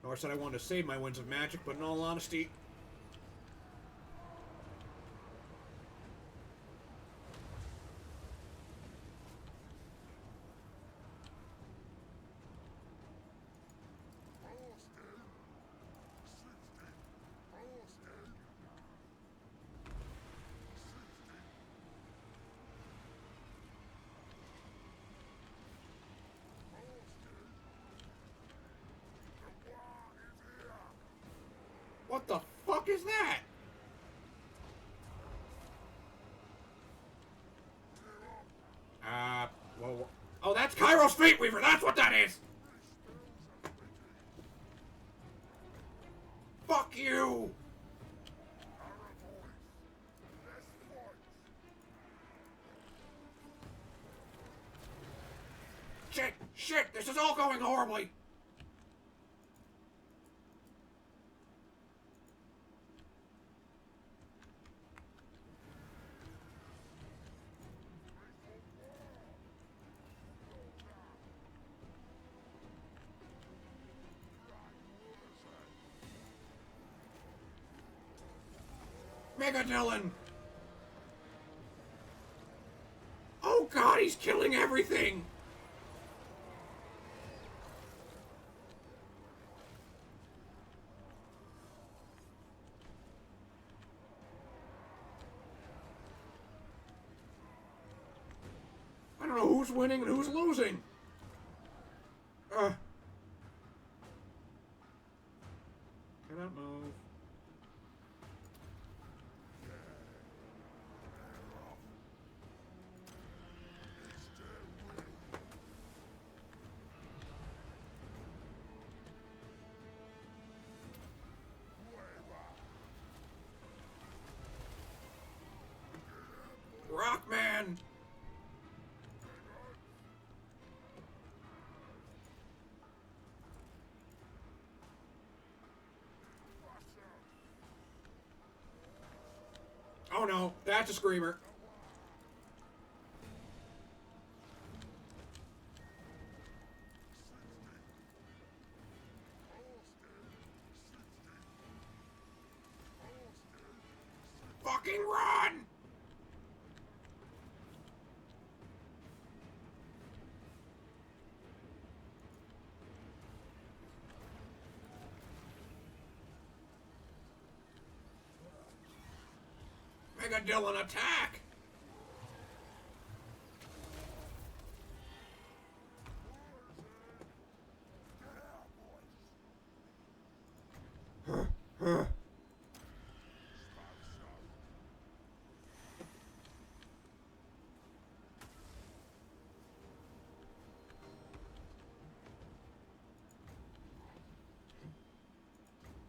I said I wanted to save my winds of magic, but in all honesty... What the fuck is that? Well... Oh, that's Kairos Fate-Weaver! That's what that is! Fuck you! Shit! Shit! This is all going horribly! Mega Dylan! Oh god, he's killing everything! I don't know who's winning and who's losing. Cannot move. Rockman! Oh no, that's a screamer. Fucking run! Mega Dylan attack!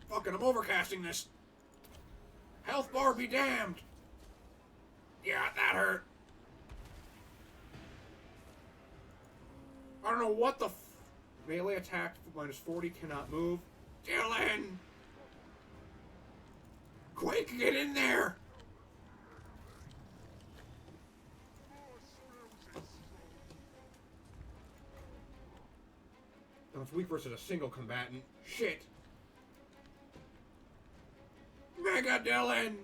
Fucking, I'm overcasting this. Health bar be damned. Yeah, that hurt. I don't know what the melee attack minus 40 cannot move. Dylan! Quick, get in there! Oh, it's weak versus a single combatant. Shit. Mega Dylan!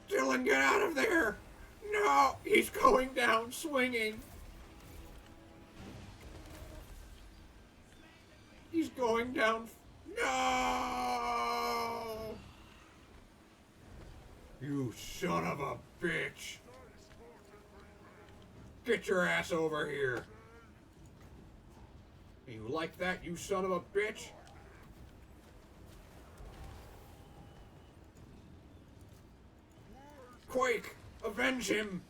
Dylan, get out of there! No! He's going down swinging! going down. No! You son of a bitch! Get your ass over here! You like that, you son of a bitch? Quake! Avenge him!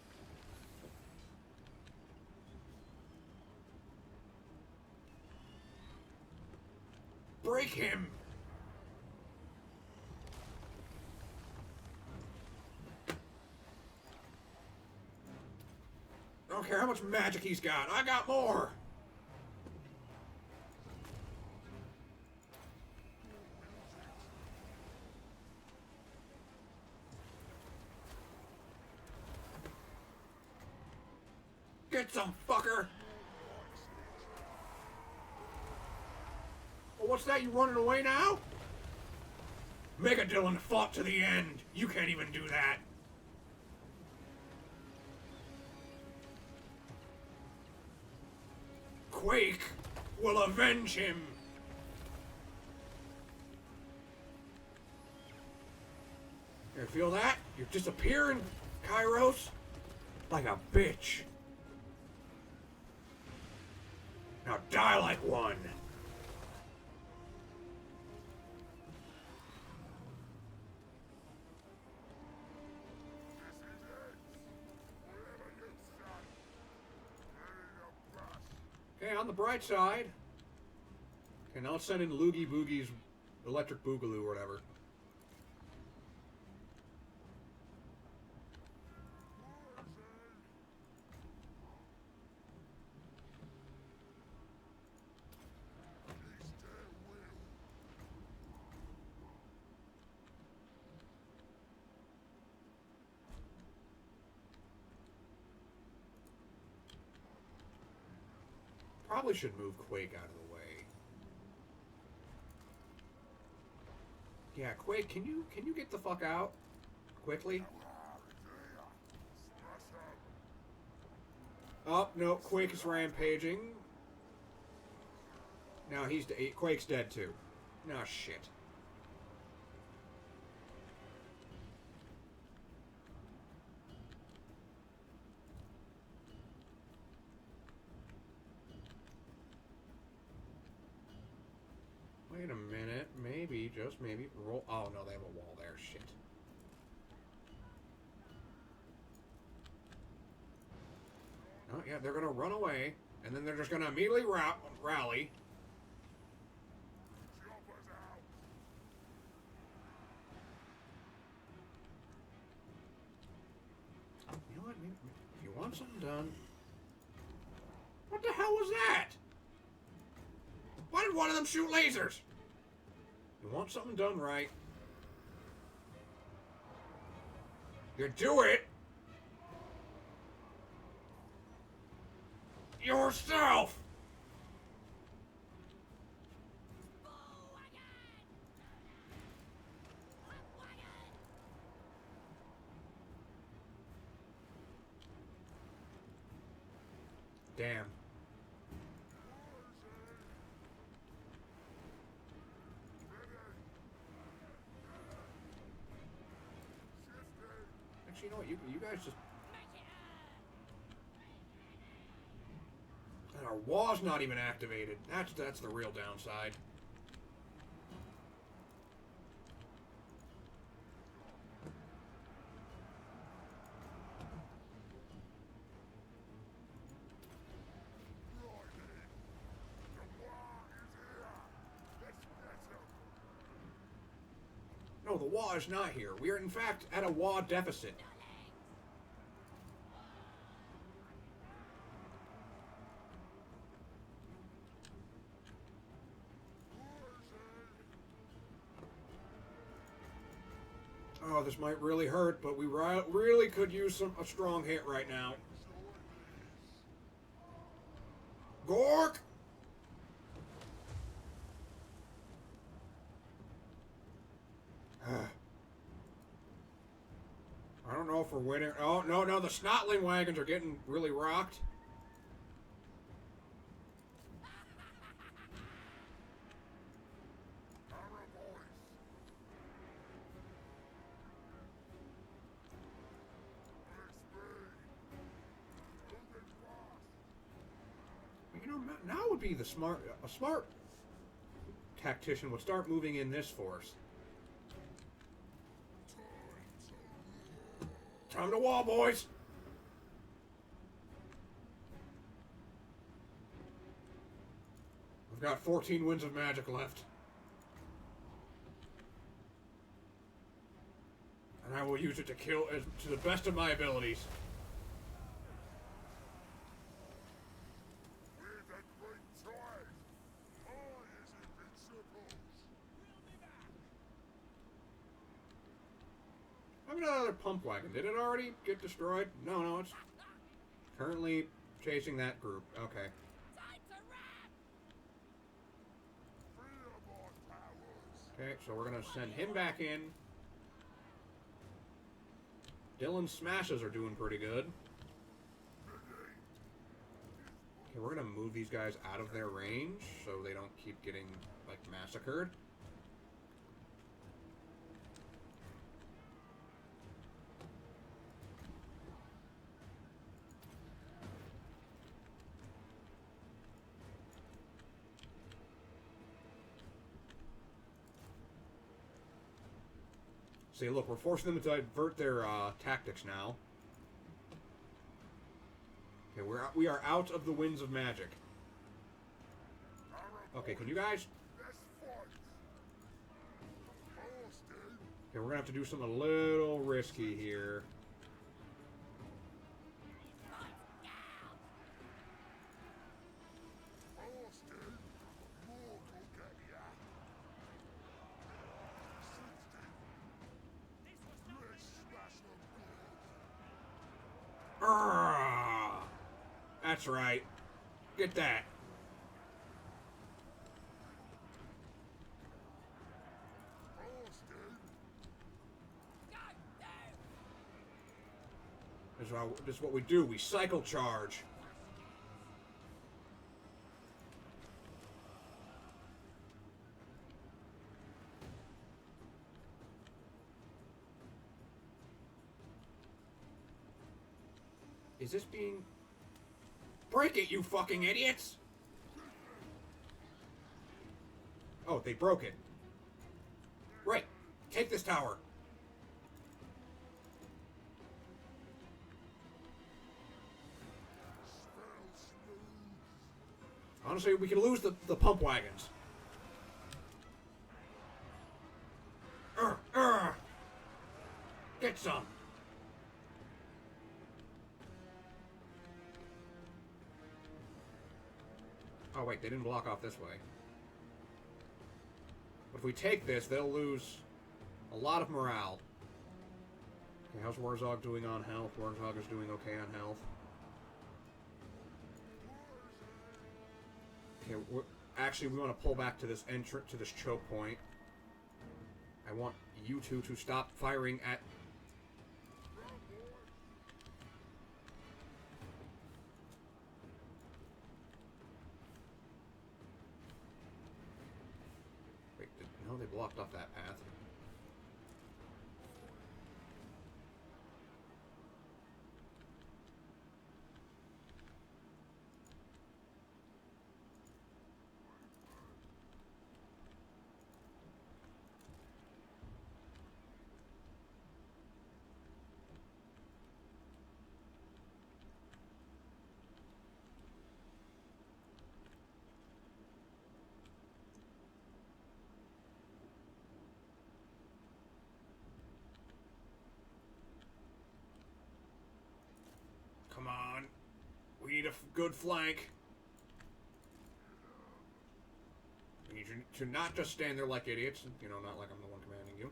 Break him! I don't care how much magic he's got. I got more! Get some, fucker! Well, what's that? You running away now? Megadillon fought to the end. You can't even do that. Quake will avenge him. You feel that? You're disappearing, Kairos? Like a bitch. Now die like one. Okay, on the bright side. Okay, now let's send in Loogie Boogie's Electric Boogaloo or whatever. Probably should move Quake out of the way. Yeah, Quake, can you get the fuck out quickly? Oh no, Quake is rampaging. Now Quake's dead too. No shit. Wait a minute, maybe, just maybe, roll... Oh, no, they have a wall there, shit. Oh, yeah, they're gonna run away, and then they're just gonna immediately rally. You know what, maybe, if you want something done... What the hell was that? Why did one of them shoot lasers? You want something done right. You do it yourself. Damn. Actually, you know what? You guys just... And our wall's not even activated. That's the real downside. No, the wall is not here. We are, in fact, at a wall deficit. Oh, this might really hurt, but we really could use a strong hit right now. Gork! I don't know if we're winning. Oh, no, the snotling wagons are getting really rocked. know, now would be a smart tactician would start moving in this force. Time to wall, boys! We've got 14 winds of magic left. And I will use it to kill to the best of my abilities. With a great tide, all is invincibles. I've got another pump wagon. Did it already get destroyed? No, it's currently chasing that group. Okay. Feel my powers. Okay, so we're gonna send him back in. Dylan's smashes are doing pretty good. Okay, we're gonna move these guys out of their range so they don't keep getting, like, massacred. See, look, we're forcing them to divert their tactics now. Okay, we are out of the winds of magic. Okay, can you guys? Let's fight. Austin, Okay, we're gonna have to do something a little risky here. Austin, more will get ya. 60. Let's smash them good. Arrgh! That's right. Get that. Austin, This is what we do. We cycle charge. Is this being... Break it, you fucking idiots! Oh, they broke it. Right. Take this tower. spell smooth. Honestly, we can lose the pump wagons. Get some. Oh, wait, they didn't block off this way. But if we take this, they'll lose a lot of morale. Okay, how's Wurrzag doing on health? Wurrzag is doing okay on health. Okay, actually, we want to pull back to this to this choke point. I want you two to stop firing at... Wait, no, they blocked off that path. Come on. We need a good flank. We need you to not just stand there like idiots. You know, not like I'm the one commanding you.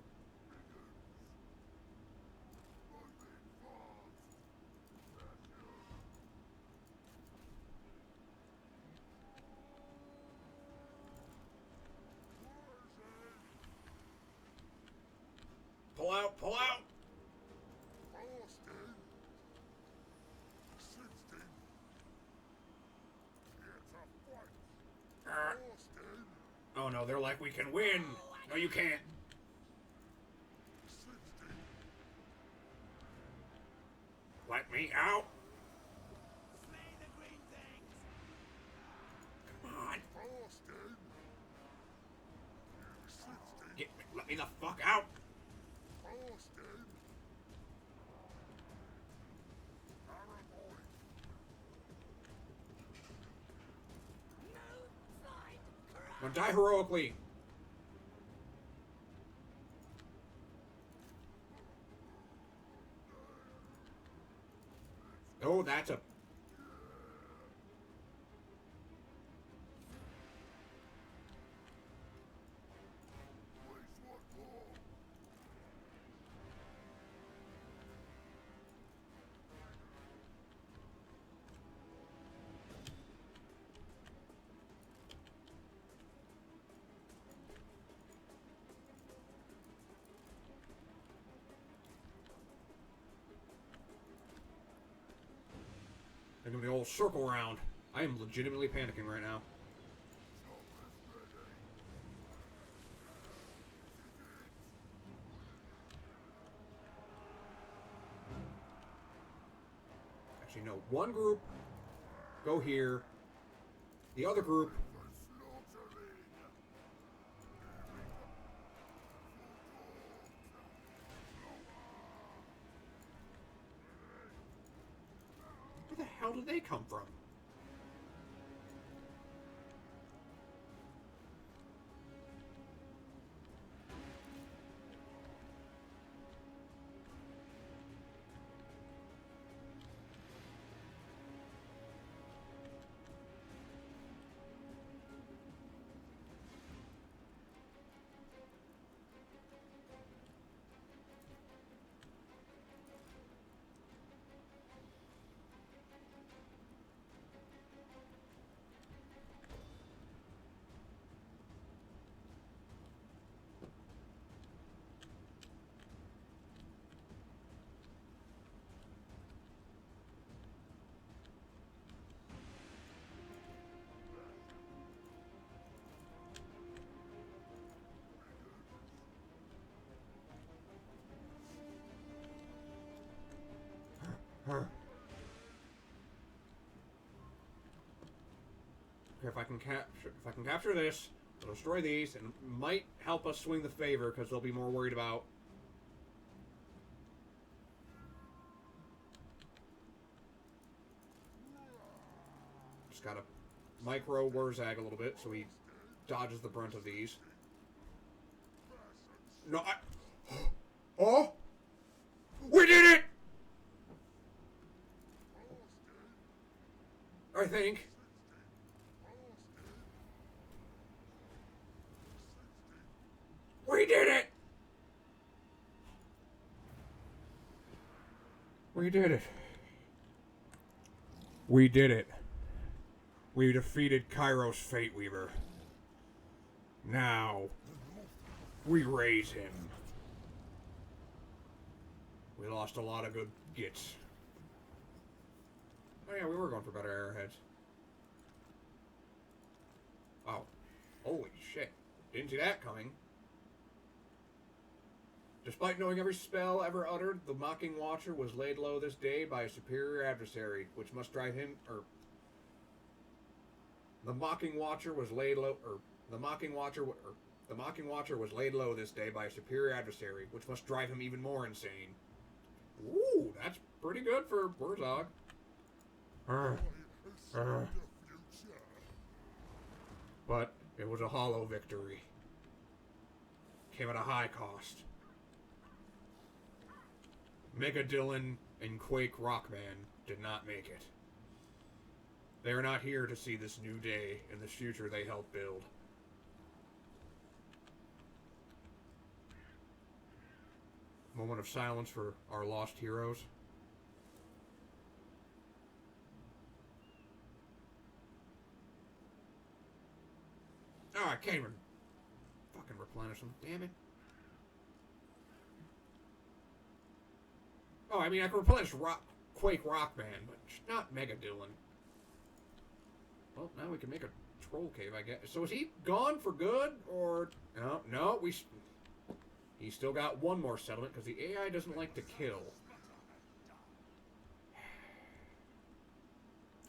Pull out! Pull out! Austin, 60. Here to fight. Austin, Oh no, they're like, we can win! No, you can't. 60. Let me out! Austin. You 16. Let me the fuck out! Austin. Araboy. Now die heroically! Oh, that's a... Please, what more? They're gonna be old circle round. I am legitimately panicking right now. Actually, no. One group, go here. The other group, where the hell did they come from? Huh. Okay, if I can capture this, it'll destroy these, and might help us swing the favor because they'll be more worried about. Just gotta micro Wurrzag a little bit so he dodges the brunt of these. No, I. Oh, we did it! I think. We did it! We did it. We did it. We defeated Kairos Fate-Weaver. Now, we raise him. We lost a lot of good gits. Oh yeah, we were going for better arrowheads. Oh. Holy shit. Didn't see that coming. Despite knowing every spell ever uttered, the Mocking Watcher was laid low this day by a superior adversary, which must drive him, the Mocking Watcher was laid low, the Mocking Watcher was laid low this day by a superior adversary, which must drive him even more insane. Ooh, that's pretty good for Wurrzag. But it was a hollow victory. Came at a high cost. Mega Dylan and Quake Rockman did not make it. They are not here to see this new day and the future they helped build. Moment of silence for our lost heroes. Oh, I can't even fucking replenish them. Damn it. Oh, I mean, I can replenish Quake Rockman, but not Mega Dylan. Well, now we can make a troll cave, I guess. So is he gone for good, or... No, he's still got one more settlement, because the AI doesn't like to kill.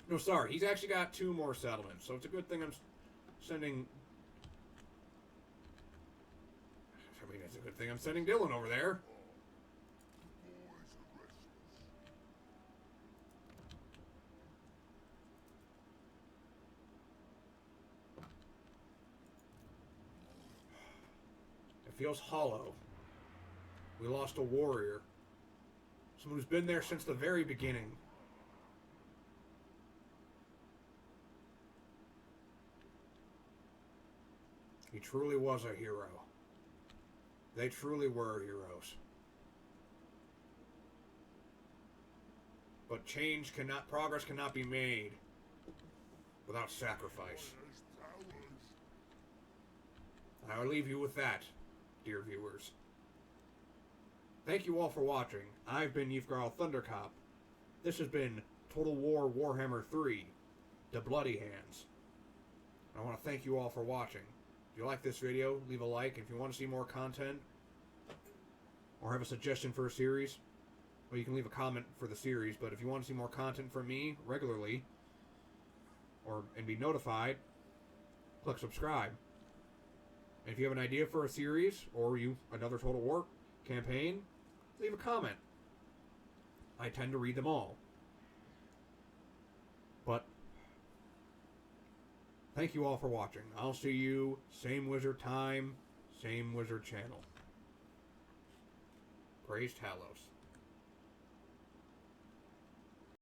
No, sorry, he's actually got 2 more settlements, so it's a good thing I'm sending... I mean, it's a good thing I'm sending Dylan over there. Boys are restless. It feels hollow. We lost a warrior. Someone who's been there since the very beginning. He truly was a hero. They truly were heroes. But progress cannot be made without sacrifice. There's powers. I will leave you with that, dear viewers. Thank you all for watching. I've been Yyfgarl Thundercop. This has been Total War Warhammer 3, The Bloody Hands. I want to thank you all for watching. If you like this video, leave a like. If you want to see more content, or have a suggestion for a series, well, you can leave a comment for the series, but if you want to see more content from me regularly, and be notified, click subscribe. And if you have an idea for a series, or another Total War campaign, leave a comment. I tend to read them all. But thank you all for watching. I'll see you same wizard time, same wizard channel. Praise Talos.